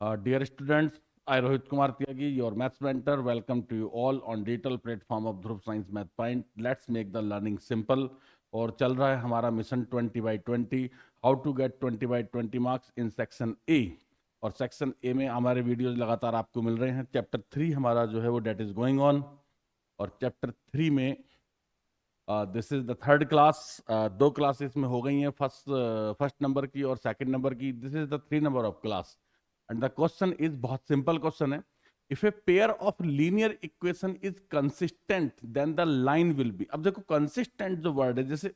Dear students, I Rohit Kumar Tyagi, your maths mentor. Welcome to you all on digital platform of Dhruv Science Math Point. Let's make the learning simple. और चल रहा है हमारा mission 20/20, how to get 20/20 marks in section a. और section ए में हमारे videos लगातार आपको मिल रहे हैं। चैप्टर 3 हमारा जो है वो डेट इज गोइंग ऑन। और चैप्टर 3 में this is the third class. दो क्लासेस में हो गई हैं, फर्स्ट नंबर की और सेकंड नंबर की। This is the 3 number of class and the question is बहुत सिंपल क्वेश्चन है। If a pair of linear equation is consistent then the line will be. अब देखो कंसिस्टेंट जो वर्ड है, जैसे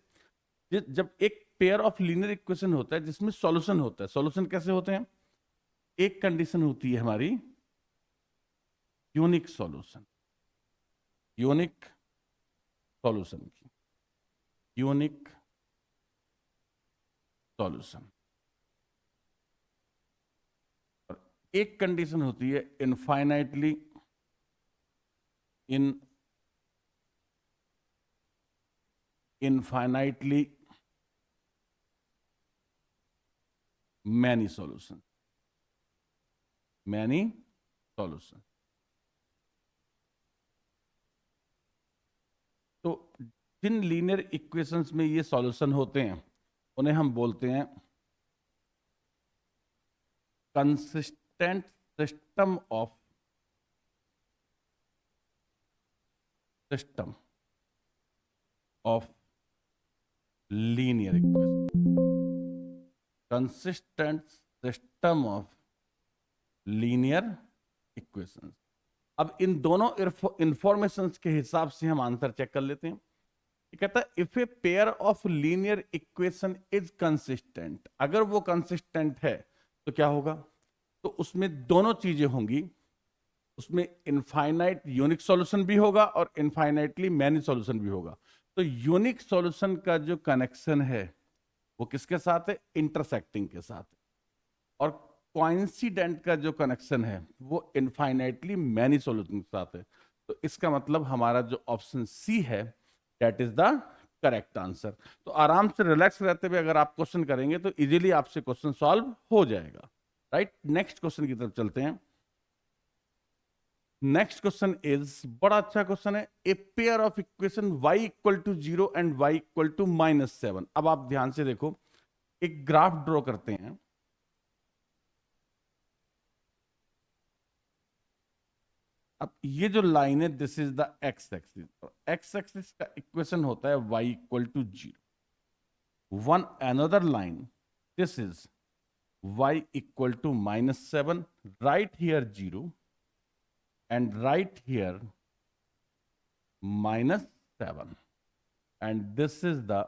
जब एक पेयर ऑफ लीनियर इक्वेशन होता है जिसमें सॉल्यूशन होता है, सॉल्यूशन कैसे होते हैं? एक कंडीशन होती है हमारी यूनिक सॉल्यूशन, यूनिक सॉल्यूशन की, यूनिक सॉल्यूशन। और एक कंडीशन होती है infinitely infinitely many solution, many solution. तो जिन लीनियर इक्वेशंस में ये सॉल्यूशन होते हैं उन्हें हम बोलते हैं consistent system of linear equation, consistent system of linear equations. अब इन दोनों इंफॉर्मेशंस के हिसाब से हम आंसर चेक कर लेते हैं। ये कहता है if a pair of linear equation is consistent, अगर वो कंसिस्टेंट है तो क्या होगा? तो उसमें दोनों चीजें होंगी, उसमें इनफाइनाइट यूनिक सॉल्यूशन भी होगा और इनफाइनाइटली मैनी सॉल्यूशन भी होगा। तो यूनिक सॉल्यूशन का जो कनेक्शन है वो किसके साथ है? इंटरसेक्टिंग के साथ। और कोइंसिडेंट का जो कनेक्शन है वो इनफाइनाइटली मैनी सॉल्यूशन के साथ है। तो इसका मतलब हमारा जो ऑप्शन सी है that is the correct answer. तो आराम से रिलैक्स रहते हुए अगर आप क्वेश्चन करेंगे तो इजीली आपसे क्वेश्चन सॉल्व हो जाएगा। राइट, नेक्स्ट क्वेश्चन की तरफ चलते हैं। नेक्स्ट क्वेश्चन इज बड़ा अच्छा क्वेश्चन है। A pair of equation y equal to 0 and y equal to -7। अब आप ध्यान से देखो, एक ग्राफ ड्रॉ करते हैं। अब ये जो लाइन है this is the x axis, और एक्स एक्सिस का इक्वेशन होता है y equal to 0। One another line this is y equal to -7, right here 0 and right here -7 and this is the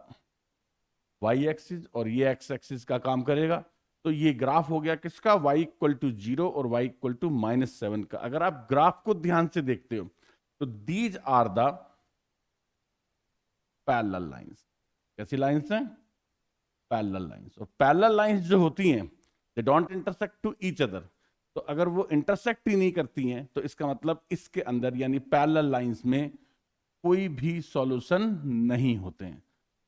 y axis, और ये x axis का काम करेगा। तो ये ग्राफ हो गया किसका? y इक्वल टू 0 और y इक्वल टू -7 का। अगर आप ग्राफ को ध्यान से देखते हो तो these are the parallel lines. कैसी लाइंस हैं? Parallel lines. और पैरेलल लाइंस जो होती हैं they don't intersect to each other. तो अगर वो इंटरसेक्ट ही नहीं करती हैं तो इसका मतलब इसके अंदर यानी पैरेलल लाइंस में कोई भी सॉल्यूशन नहीं होते हैं।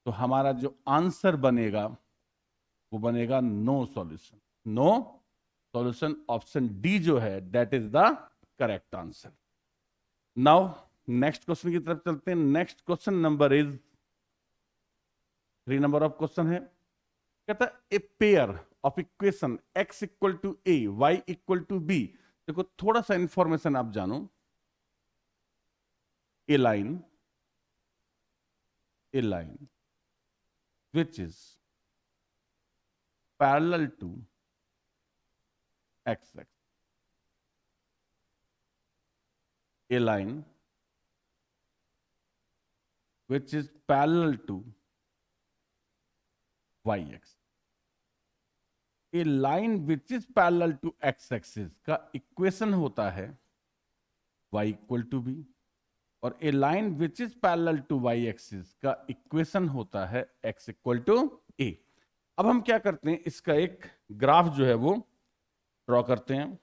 तो हमारा जो आंसर बनेगा वो बनेगा no solution, no solution. Option D जो है that is the correct answer. Now next question की तरफ चलते हैं। Next question number is 3 number of question है। कहता है a pair of equation x equal to a y equal to b। देखो थोड़ा सा इंफॉर्मेशन आप जानो। A line which is parallel to x-axis, a line which is parallel to y-axis। a line which is parallel to x-axis का equation होता है y equal to b, और a line which is parallel to Y axis का equation होता है x equal to a। अब हम क्या करते हैं, इसका एक ग्राफ जो है वो ड्रॉ करते हैं।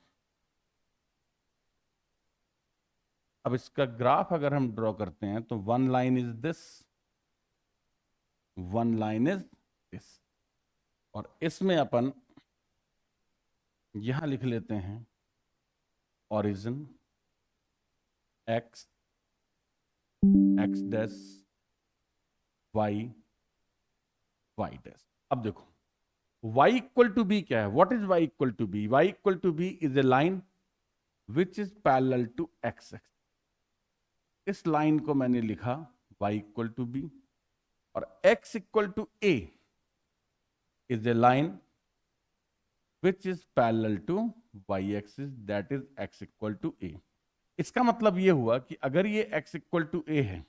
अब इसका ग्राफ अगर हम ड्रॉ करते हैं तो one line is this, one line is this, और इसमें अपन यहां लिख लेते हैं origin x x dash y y dash. अब देखो y इक्वल टू बी क्या है, what is y equal to b? y equal to b is a line which is parallel to x x. इस लाइन को मैंने लिखा y equal to b, और x equal to a is a line which is parallel to y axis, that is x equal to a। इसका मतलब ये हुआ कि अगर ये x इक्वल टू a है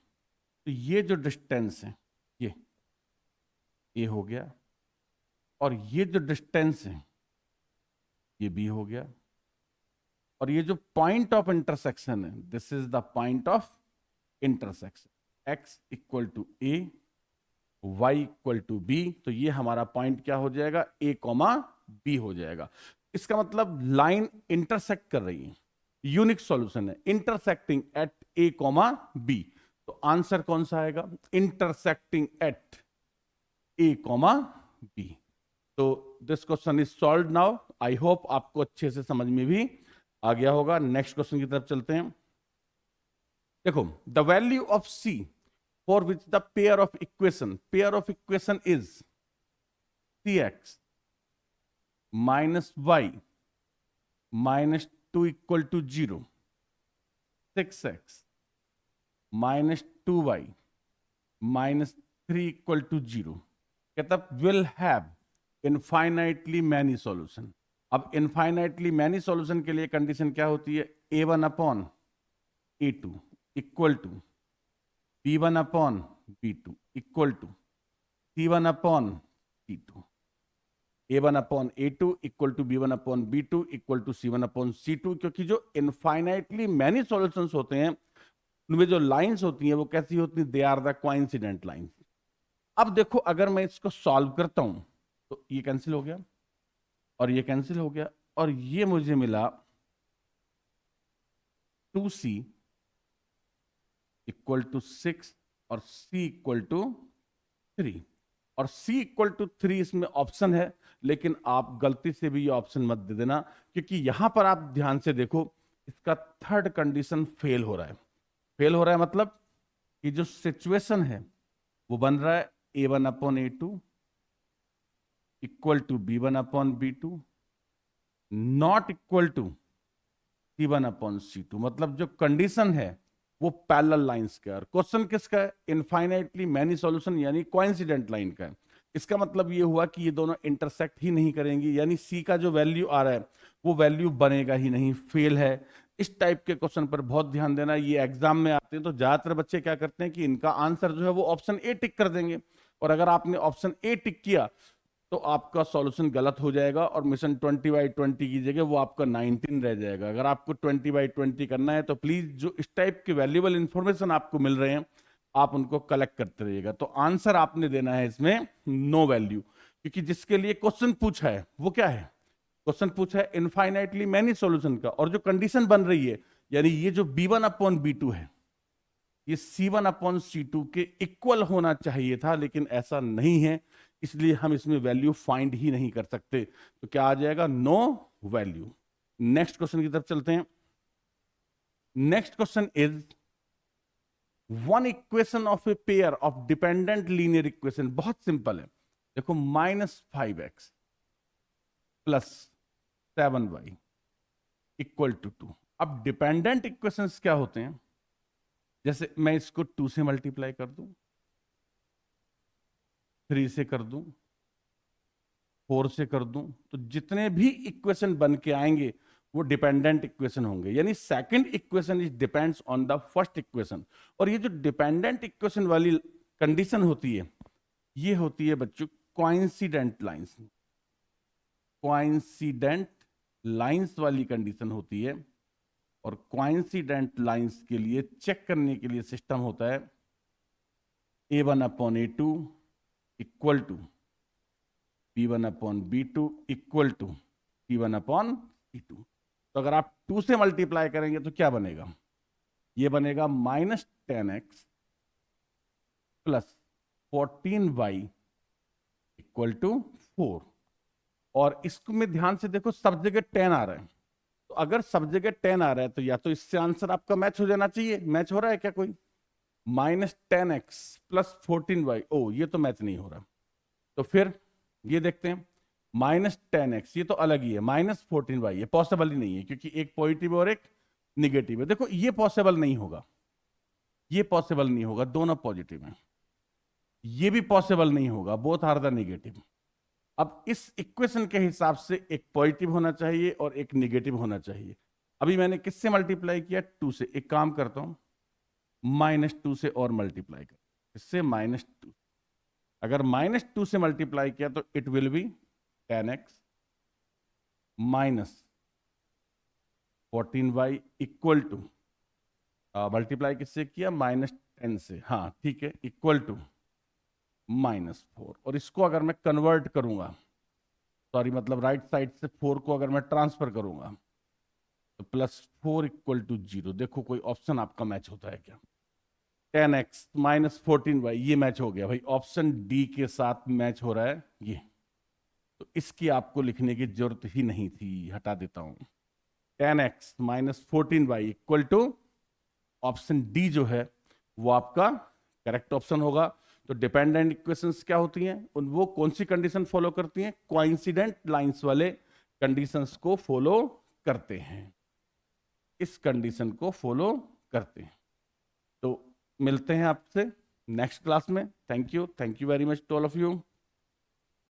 तो ये जो डिस्टेंस है ये a हो गया, और ये जो डिस्टेंस है ये b हो गया, और ये जो पॉइंट ऑफ इंटरसेक्शन है this is the point of intersection. x equal to a y equal to b, तो ये हमारा पॉइंट क्या हो जाएगा, a कॉमा b हो जाएगा। इसका मतलब लाइन इंटरसेक्ट कर रही है, यूनिक सॉल्यूशन है, intersecting at a comma b। तो आंसर कौन सा आएगा, intersecting at a comma b। तो this question is solved now. I hope आपको अच्छे से समझ में भी आ गया होगा। नेक्स्ट क्वेश्चन की तरफ चलते हैं। देखो, the value of c for which the pair of equation is cx minus y minus 2 equal to 0, 6x minus 2y minus 3 equal to 0, कहता will have infinitely many solution. अब इनफाइनाइटली मैनी सॉल्यूशन के लिए condition क्या होती है, a1 upon a2 equal to b1 upon b2 equal to c1 upon c2, a1 upon a2 equal to b1 upon b2 equal to c1 upon c2। क्योंकि जो infinitely many solutions होते हैं उनमें जो लाइंस होती हैं वो कैसी होती हैं, they are the coincident lines. अब देखो, अगर मैं इसको सॉल्व करता हूं तो ये कैंसिल हो गया और ये कैंसिल हो गया, और ये मुझे मिला 2c इक्वल टू 6 और c इक्वल टू 3, और c इक्वल टू 3 इसमें ऑप्शन है, लेकिन आप गलती से भी ये ऑप्शन मत दे देना, क्योंकि यहां पर आप ध्यान से देखो इसका थर्ड कंडीशन फेल हो रहा है। फेल हो रहा है मतलब कि जो सिचुएशन है वो बन रहा है a1 upon a2 equal to b1 upon b2 not equal to c1 upon c2। मतलब जो कंडीशन है वो पैरेलल लाइंस का है। क्वेश्चन किसका है, इनफाइनाइटली मैनी सॉल्यूशन यानी कोइंसिडेंट लाइन का है। इसका मतलब ये हुआ कि ये दोनों इंटरसेक्ट ही नहीं करेंगी, यानी c का जो वैल्यू आ रहा है वो वैल्यू बनेगा ही नहीं, फेल है। इस टाइप के क्वेश्चन पर बहुत ध्यान देना, ये एग्जाम में आते हैं तो ज्यादातर बच्चे क्या करते हैं कि इनका आंसर जो है वो ऑप्शन ए टिक कर देंगे, और अगर आपने ऑप्शन ए टिक किया तो आपका सॉल्यूशन गलत हो जाएगा और मिशन 20/20 की जगह वो आपका 19 रह जाएगा। अगर आपको 20/20 करना है तो प्लीज जो इस टाइप के वैल्यूएबल इंफॉर्मेशन आपको मिल रहे हैं आप उनको कलेक्ट करते रहिएगा। तो आंसर आपने देना है इसमें नो वैल्यू, क्योंकि जिसके लिए क्वेश्चन पूछा है वो क्या है, क्वेश्चन पूछा है इनफाइनाइटली मैनी सॉल्यूशन का, और जो कंडीशन बन रही है यानी ये जो b1 अपॉन b2 है ये c1 अपॉन c2 के इक्वल होना चाहिए था, लेकिन ऐसा नहीं है, इसलिए हम इसमें वैल्यू फाइंड ही नहीं कर सकते। तो क्या आ जाएगा, नो वैल्यू। नेक्स्ट क्वेश्चन की तरफ चलते हैं। Next question is one equation of A pair of dependent linear equation. बहुत सिंपल है, देखो -5x plus 7y equal to 2। अब डिपेंडेंट इक्वेशंस क्या होते हैं, जैसे मैं इसको 2 से मल्टीप्लाई कर दूं, 3 से कर दूं, 4 से कर दूं, तो जितने भी इक्वेशन बन के आएंगे वो डिपेंडेंट इक्वेशन होंगे, यानी second equation is depends on the first equation. और ये जो डिपेंडेंट इक्वेशन वाली कंडीशन होती है ये होती है बच्चों कोइंसिडेंट लाइंस। कोइंसिडेंट लाइंस वाली कंडीशन होती है, और कोइंसिडेंट लाइंस के लिए चेक करने के लिए सिस्टम होता है a1 upon a2 equal to b1 upon b2 equal to c1 upon c2। तो अगर आप 2 से मल्टीप्लाई करेंगे तो क्या बनेगा, ये बनेगा -10x plus 14y equal to 4। और इसको में ध्यान से देखो, सब जगह 10 आ रहा है। तो अगर सब जगह 10 आ रहा है तो या तो इससे आंसर आपका मैच हो जाना चाहिए। मैच हो रहा है क्या कोई? -10x प्लस 14y, ओ ये तो मैच नहीं हो रहा। तो फिर ये देखते हैं, -10x ये तो अलग ही है, -14y ये पॉसिबल ही नहीं है, क्योंकि एक पॉजिटिव और एक निगेटिव है। देखो ये पॉसिबल नहीं होगा, ये पॉसिबल नहीं होगा, दोनों पॉजिटिव हैं। ये भी पॉसिबल नहीं होगा, बोथ आर द निगेटिव। अब इस इक्वेशन के हिसाब से एक पॉजिटिव होना चाहिए और एक निगेटिव होना चाहिए। अभी मैंने किससे मल्टीप्लाई किया? 2 से। एक काम करता हूं, -2 से और मल्टीप्लाई कर, इससे -2। अगर -2 से मल्टीप्लाई किया तो it will be 10x minus 14y equal to, multiply किससे किया? -10 से, हाँ ठीक है, इक्वल टू -4। और इसको अगर मैं कन्वर्ट करूंगा, सॉरी मतलब राइट साइड से 4 को अगर मैं ट्रांसफर करूंगा तो +4 इक्वल टू 0। देखो कोई ऑप्शन आपका मैच होता है क्या? 10x माइनस 14y ये मैच हो गया भाई, ऑप्शन डी के साथ मैच हो रहा है ये। तो इसकी आपको लिखने की जरूरत ही नहीं थी, हटा देता हूं। 10x minus 14y equal to option D जो है वो आपका करेक्ट ऑप्शन होगा। तो डिपेंडेंट इक्वेशंस क्या होती हैं? वो कौन सी कंडीशन फॉलो करती हैं? कोइंसिडेंट लाइंस वाले कंडीशंस को फॉलो करते हैं, इस कंडीशन को फॉलो करते हैं। तो मिलते हैं आपसे नेक्स्ट क्लास में। Thank you very much to all of you.